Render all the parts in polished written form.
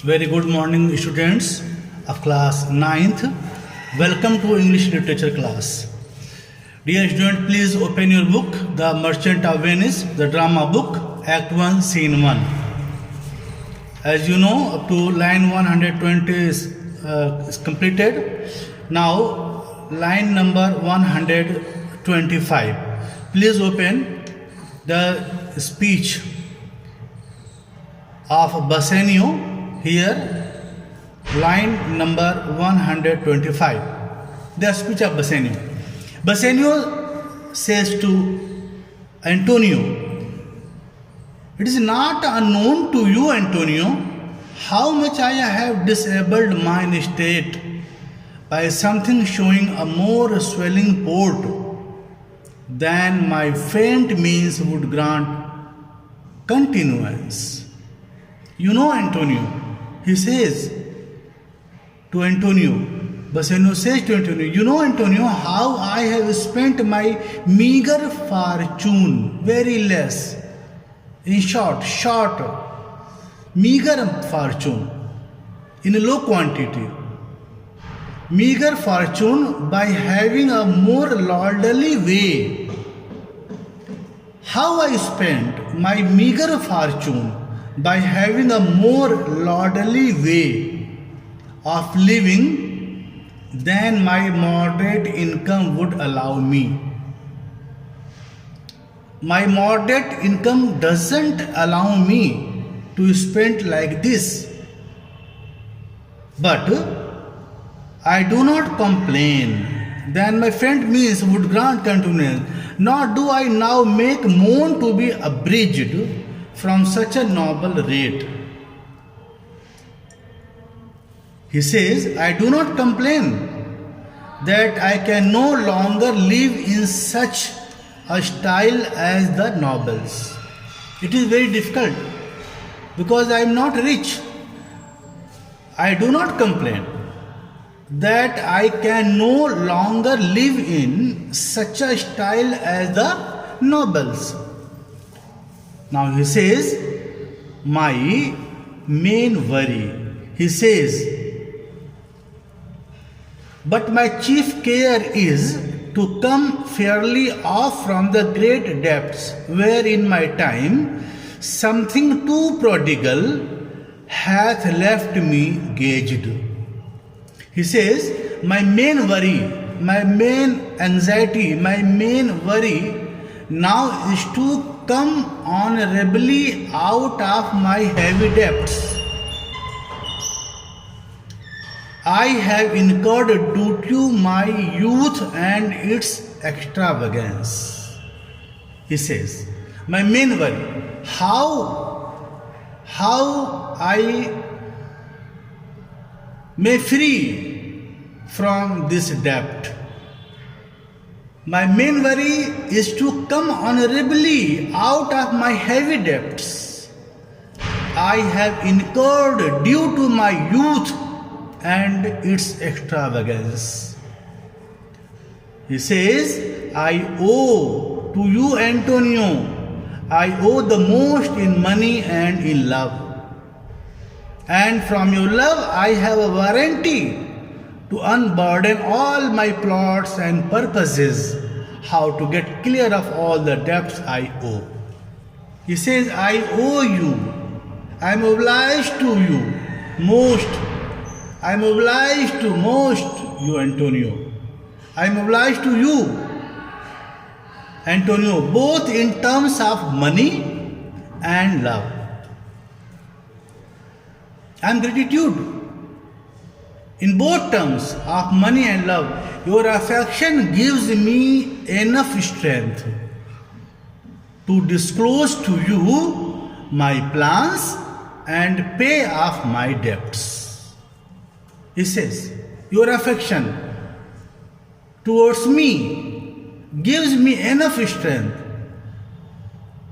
Very good morning, students of class ninth. Welcome to English literature class. Dear student, please open your book, The Merchant of Venice, the drama book, Act 1, Scene 1. As you know, up to line 120 is completed. Now, line number 125. Please open the speech of Bassanio. Here, line number 125. The speech of Bassanio. Bassanio says to Antonio, "It is not unknown to you, Antonio, how much I have disabled mine state by something showing a more swelling port than my faint means would grant continuance. You know, Antonio," he says to Antonio, Bassanio says to Antonio, "You know, Antonio, how I have spent my meager fortune, very less, in short, meager fortune, in a low quantity, meager fortune by having a more lordly way. How I spent my meager fortune by having a more lordly way of living than my moderate income would allow me. My moderate income doesn't allow me to spend like this. But I do not complain. Then my friend means would grant continuance, nor do I now make moan to be abridged from such a noble rate." He says, "I do not complain that I can no longer live in such a style as the nobles. It is very difficult because I am not rich. I do not complain that I can no longer live in such a style as the nobles." Now he says, "My main worry," he says, "but my chief care is to come fairly off from the great depths wherein my time, something too prodigal, hath left me gauged." He says, "My main worry, my main anxiety, my main worry now is to come honorably out of my heavy debts I have incurred due to my youth and its extravagance." He says, "My main worry, how I may free from this debt. My main worry is to come honorably out of my heavy debts I have incurred due to my youth and its extravagance." He says, "I owe to you, Antonio, I owe the most in money and in love. And from your love I have a warranty to unburden all my plots and purposes, how to get clear of all the debts I owe." He says, "I owe you, I am obliged to you most. I am obliged to most you, Antonio. I am obliged to you, Antonio, both in terms of money and love. I am gratitude in both terms of money and love. Your affection gives me enough strength to disclose to you my plans and pay off my debts." He says, "Your affection towards me gives me enough strength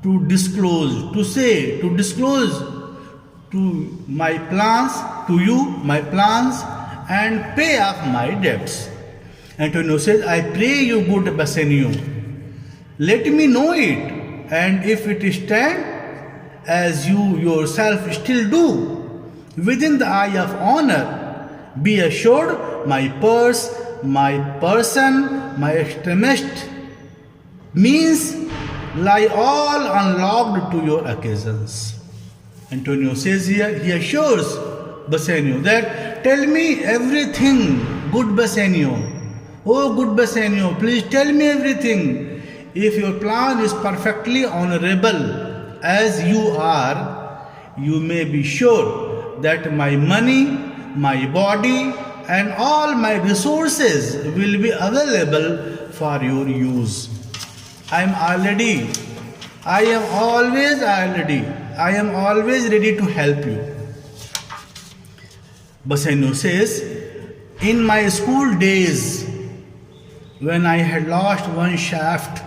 to disclose to my plans, to you, my plans, and pay off my debts." Antonio says, "I pray you, good Bassanio, let me know it, and if it stand as you yourself still do, within the eye of honor. Be assured, my purse, my person, my extremist means lie all unlocked to your occasions. Antonio says here, he assures Bassanio that tell me everything, good Bassanio. Oh, good Bassanio, please tell me everything. If your plan is perfectly honorable as you are, you may be sure that my money, my body, and all my resources will be available for your use. I am always ready to help you. Bassanio says, in my school days, when I had lost one shaft,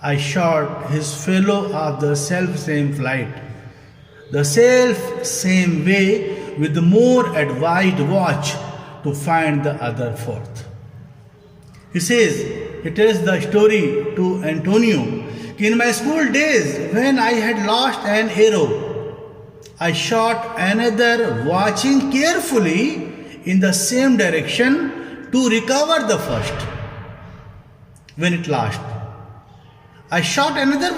I shot his fellow of the self-same flight, the self-same way with the more advised watch to find the other fourth. He tells the story to Antonio. In my school days, when I had lost an arrow, I shot another, watching carefully in the same direction to recover the first. When it lost, I shot another,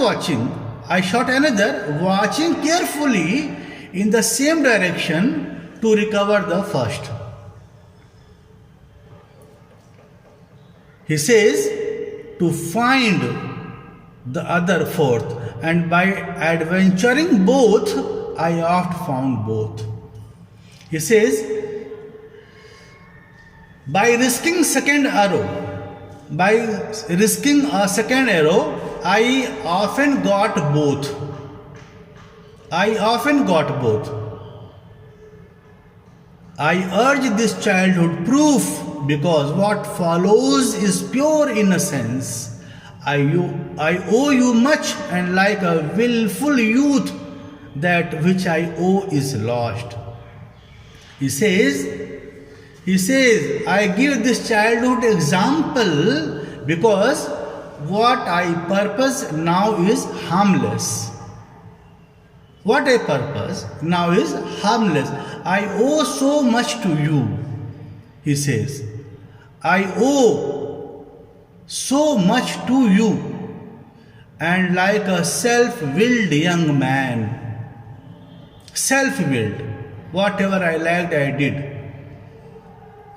watching carefully in the same direction to recover the first. He says to find the other fourth, and by adventuring both, I oft found both. He says, by risking a second arrow, I often got both. I urge this childhood proof because what follows is pure innocence. I owe you much, and like a willful youth, that which I owe is lost. He says, I give this childhood example because what I purpose now is harmless. I owe so much to you. He says, I owe so much to you, and like a self-willed young man, whatever I liked I did,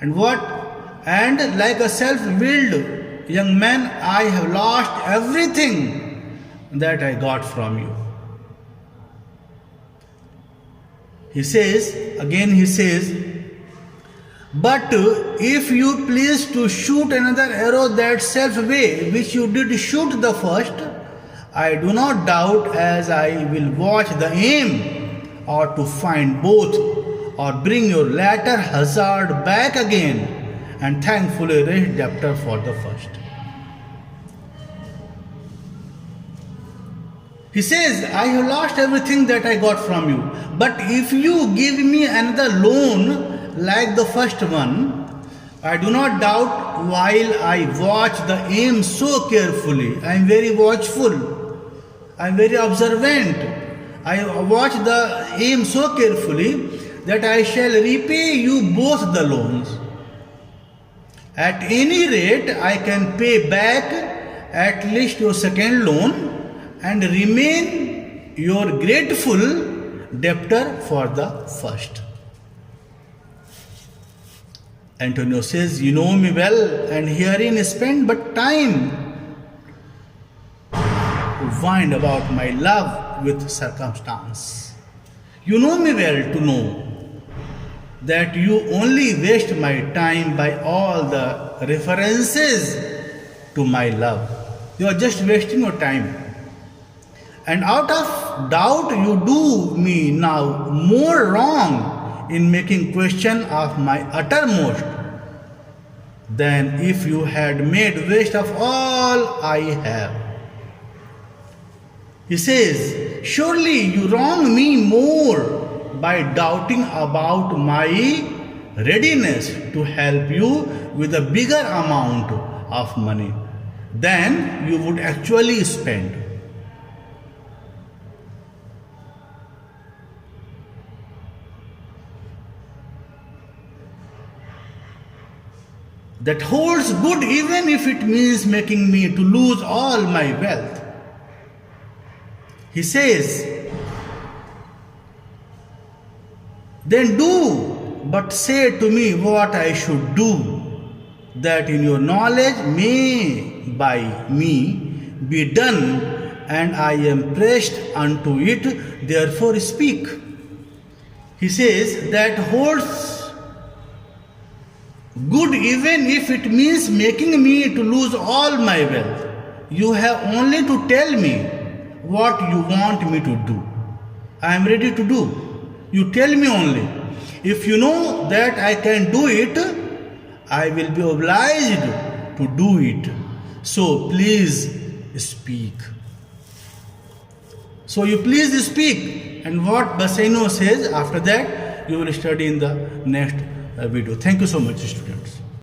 and like a self-willed young man, I have lost everything that I got from you. He says, but if you please to shoot another arrow that self way which you did shoot the first, I do not doubt as I will watch the aim, or to find both, or bring your latter hazard back again, and thankfully raise debtor for the first. He says, I have lost everything that I got from you, but if you give me another loan like the first one, I do not doubt while I watch the aim so carefully. I am very watchful, I am very observant. I watch the aim so carefully that I shall repay you both the loans. At any rate, I can pay back at least your second loan and remain your grateful debtor for the first. Antonio says, you know me well, and herein spend but time to wind about my love with circumstance. You know me well to know that you only waste my time by all the references to my love. You are just wasting your time. And out of doubt you do me now more wrong in making question of my uttermost than if you had made waste of all I have. He says, surely you wrong me more by doubting about my readiness to help you with a bigger amount of money than you would actually spend. that holds good even if it means making me to lose all my wealth. He says, then do, but say to me what I should do, that in your knowledge may by me be done, and I am pressed unto it, therefore speak. He says that holds good even if it means making me to lose all my wealth. You have only to tell me what you want me to do. I am ready to do. You tell me only. If you know that I can do it, I will be obliged to do it. So please speak. So you please speak. And what Bassanio says after that, you will study in the next video. Thank you so much, students.